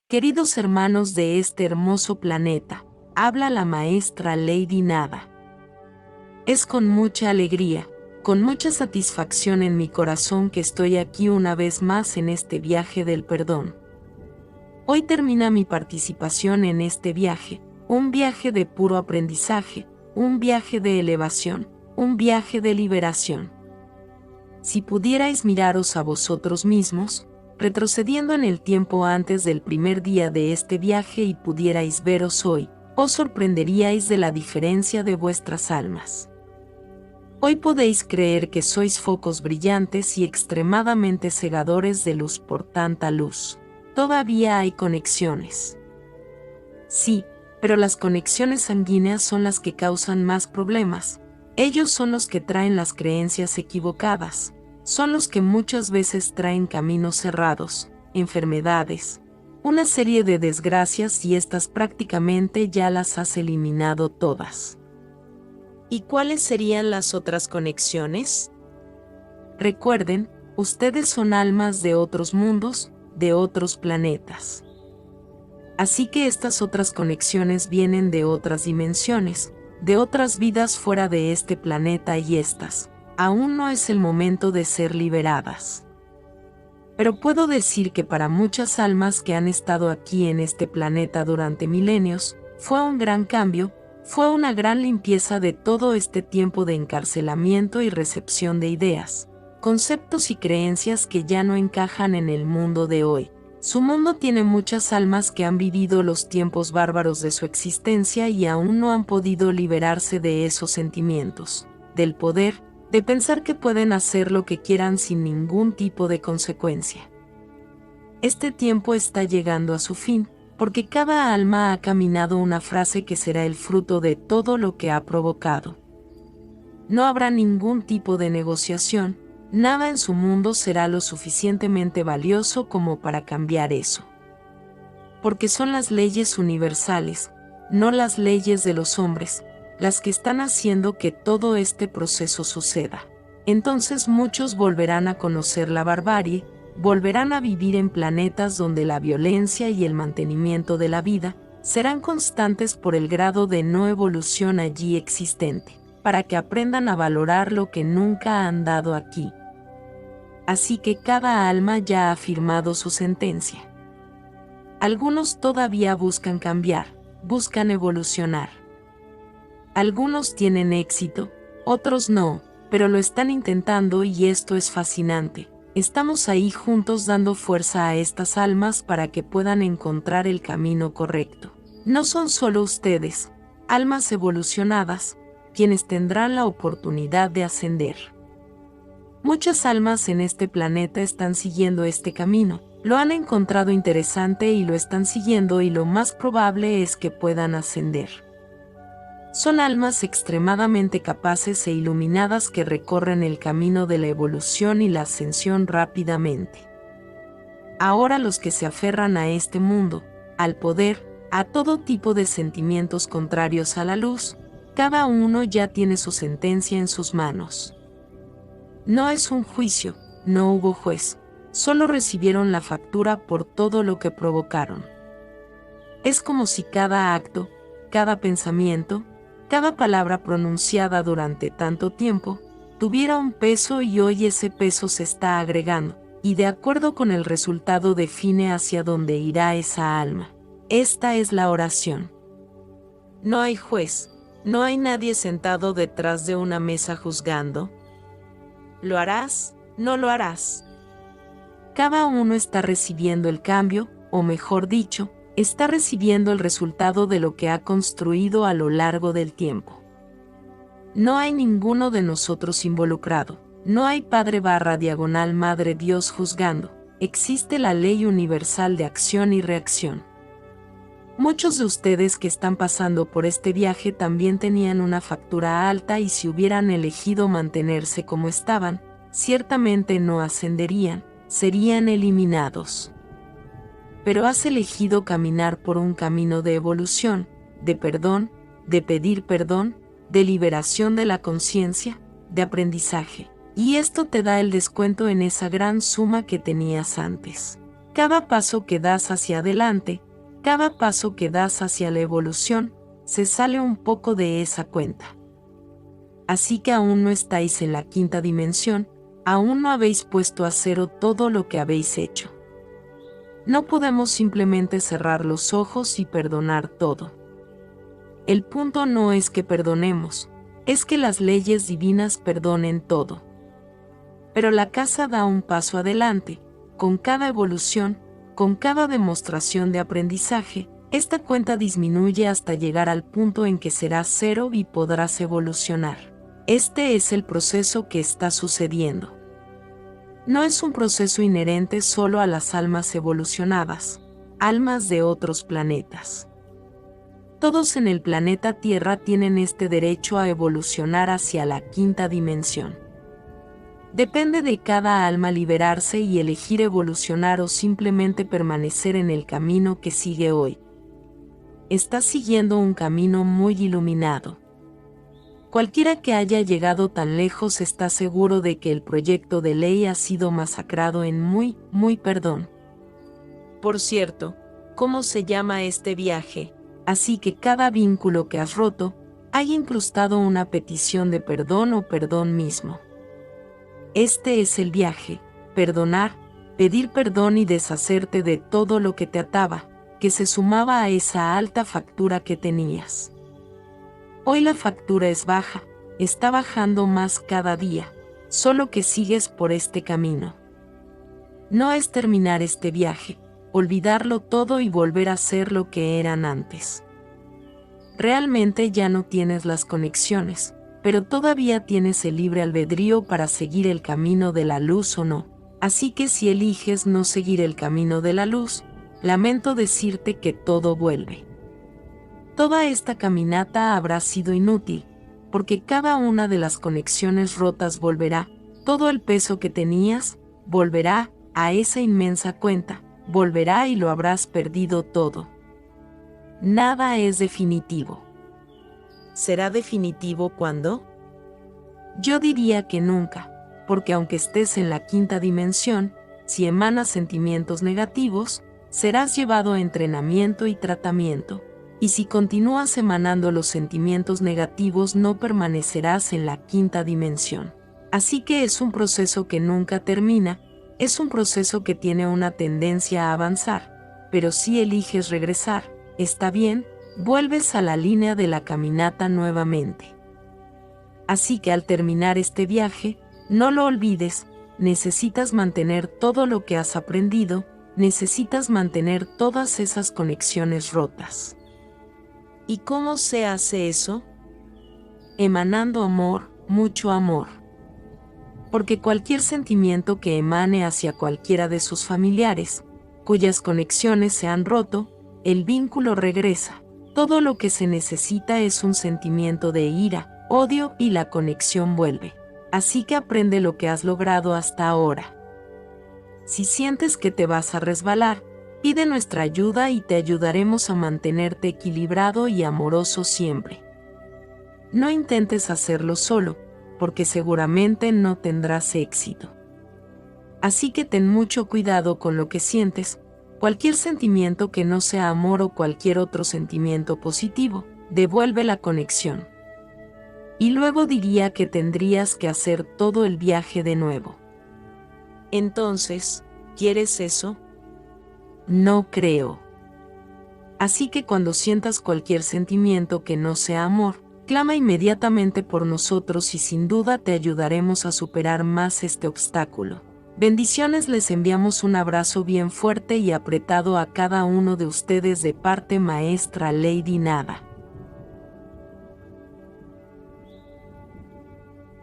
Queridos hermanos de este hermoso planeta, habla la maestra Lady Nada. Es con mucha alegría, con mucha satisfacción en mi corazón que estoy aquí una vez más en este viaje del perdón. Hoy termina mi participación en este viaje, un viaje de puro aprendizaje, un viaje de elevación, un viaje de liberación. Si pudierais miraros a vosotros mismos, retrocediendo en el tiempo antes del primer día de este viaje y pudierais veros hoy, os sorprenderíais de la diferencia de vuestras almas. Hoy podéis creer que sois focos brillantes y extremadamente cegadores de luz por tanta luz. Todavía hay conexiones. Sí, pero las conexiones sanguíneas son las que causan más problemas. Ellos son los que traen las creencias equivocadas. Son los que muchas veces traen caminos cerrados, enfermedades, una serie de desgracias y estas prácticamente ya las has eliminado todas. ¿Y cuáles serían las otras conexiones? Recuerden, ustedes son almas de otros mundos, de otros planetas. Así que estas otras conexiones vienen de otras dimensiones, de otras vidas fuera de este planeta y estas, aún no es el momento de ser liberadas. Pero puedo decir que para muchas almas que han estado aquí en este planeta durante milenios, fue un gran cambio, fue una gran limpieza de todo este tiempo de encarcelamiento y recepción de ideas, conceptos y creencias que ya no encajan en el mundo de hoy. Su mundo tiene muchas almas que han vivido los tiempos bárbaros de su existencia y aún no han podido liberarse de esos sentimientos, del poder, de pensar que pueden hacer lo que quieran sin ningún tipo de consecuencia. Este tiempo está llegando a su fin, porque cada alma ha caminado una frase que será el fruto de todo lo que ha provocado. No habrá ningún tipo de negociación, nada en su mundo será lo suficientemente valioso como para cambiar eso. Porque son las leyes universales, no las leyes de los hombres, las que están haciendo que todo este proceso suceda. Entonces muchos volverán a conocer la barbarie, volverán a vivir en planetas donde la violencia y el mantenimiento de la vida serán constantes por el grado de no evolución allí existente, para que aprendan a valorar lo que nunca han dado aquí. Así que cada alma ya ha firmado su sentencia. Algunos todavía buscan cambiar, buscan evolucionar. Algunos tienen éxito, otros no, pero lo están intentando y esto es fascinante. Estamos ahí juntos dando fuerza a estas almas para que puedan encontrar el camino correcto. No son solo ustedes, almas evolucionadas, quienes tendrán la oportunidad de ascender. Muchas almas en este planeta están siguiendo este camino, lo han encontrado interesante y lo están siguiendo y lo más probable es que puedan ascender. Son almas extremadamente capaces e iluminadas que recorren el camino de la evolución y la ascensión rápidamente. Ahora los que se aferran a este mundo, al poder, a todo tipo de sentimientos contrarios a la luz, cada uno ya tiene su sentencia en sus manos. No es un juicio, no hubo juez, solo recibieron la factura por todo lo que provocaron. Es como si cada acto, cada pensamiento, cada palabra pronunciada durante tanto tiempo, tuviera un peso y hoy ese peso se está agregando, y de acuerdo con el resultado define hacia dónde irá esa alma. Esta es la oración. No hay juez, no hay nadie sentado detrás de una mesa juzgando. ¿Lo harás? ¿No lo harás? Cada uno está recibiendo el cambio, o mejor dicho, está recibiendo el resultado de lo que ha construido a lo largo del tiempo. No hay ninguno de nosotros involucrado, no hay Padre/Madre Dios juzgando, existe la ley universal de acción y reacción. Muchos de ustedes que están pasando por este viaje también tenían una factura alta y si hubieran elegido mantenerse como estaban, ciertamente no ascenderían, serían eliminados. Pero has elegido caminar por un camino de evolución, de perdón, de pedir perdón, de liberación de la conciencia, de aprendizaje, y esto te da el descuento en esa gran suma que tenías antes. Cada paso que das hacia adelante, cada paso que das hacia la evolución, se sale un poco de esa cuenta. Así que aún no estáis en la quinta dimensión, aún no habéis puesto a cero todo lo que habéis hecho. No podemos simplemente cerrar los ojos y perdonar todo. El punto no es que perdonemos, es que las leyes divinas perdonen todo. Pero la casa da un paso adelante, con cada evolución, con cada demostración de aprendizaje, esta cuenta disminuye hasta llegar al punto en que será cero y podrás evolucionar. Este es el proceso que está sucediendo. No es un proceso inherente solo a las almas evolucionadas, almas de otros planetas. Todos en el planeta Tierra tienen este derecho a evolucionar hacia la quinta dimensión. Depende de cada alma liberarse y elegir evolucionar o simplemente permanecer en el camino que sigue hoy. Estás siguiendo un camino muy iluminado. Cualquiera que haya llegado tan lejos está seguro de que el proyecto de ley ha sido masacrado en muy perdón. Por cierto, ¿cómo se llama este viaje? Así que cada vínculo que has roto, hay incrustado una petición de perdón o perdón mismo. Este es el viaje, perdonar, pedir perdón y deshacerte de todo lo que te ataba, que se sumaba a esa alta factura que tenías. Hoy la factura es baja, está bajando más cada día, solo que sigues por este camino. No es terminar este viaje, olvidarlo todo y volver a ser lo que eran antes. Realmente ya no tienes las conexiones, pero todavía tienes el libre albedrío para seguir el camino de la luz o no. Así que si eliges no seguir el camino de la luz, lamento decirte que todo vuelve. Toda esta caminata habrá sido inútil, porque cada una de las conexiones rotas volverá, todo el peso que tenías, volverá a esa inmensa cuenta, volverá y lo habrás perdido todo. Nada es definitivo. ¿Será definitivo cuándo? Yo diría que nunca, porque aunque estés en la quinta dimensión, si emanas sentimientos negativos, serás llevado a entrenamiento y tratamiento. Y si continúas emanando los sentimientos negativos no permanecerás en la quinta dimensión. Así que es un proceso que nunca termina, es un proceso que tiene una tendencia a avanzar, pero si eliges regresar, está bien, vuelves a la línea de la caminata nuevamente. Así que al terminar este viaje, no lo olvides, necesitas mantener todo lo que has aprendido, necesitas mantener todas esas conexiones rotas. ¿Y cómo se hace eso? Emanando amor, mucho amor. Porque cualquier sentimiento que emane hacia cualquiera de sus familiares, cuyas conexiones se han roto, el vínculo regresa. Todo lo que se necesita es un sentimiento de ira, odio y la conexión vuelve. Así que aprende lo que has logrado hasta ahora. Si sientes que te vas a resbalar, pide nuestra ayuda y te ayudaremos a mantenerte equilibrado y amoroso siempre. No intentes hacerlo solo, porque seguramente no tendrás éxito. Así que ten mucho cuidado con lo que sientes, cualquier sentimiento que no sea amor o cualquier otro sentimiento positivo, devuelve la conexión. Y luego diría que tendrías que hacer todo el viaje de nuevo. Entonces, ¿quieres eso? No creo. Así que cuando sientas cualquier sentimiento que no sea amor, clama inmediatamente por nosotros y sin duda te ayudaremos a superar más este obstáculo. Bendiciones, les enviamos un abrazo bien fuerte y apretado a cada uno de ustedes de parte Maestra Lady Nada.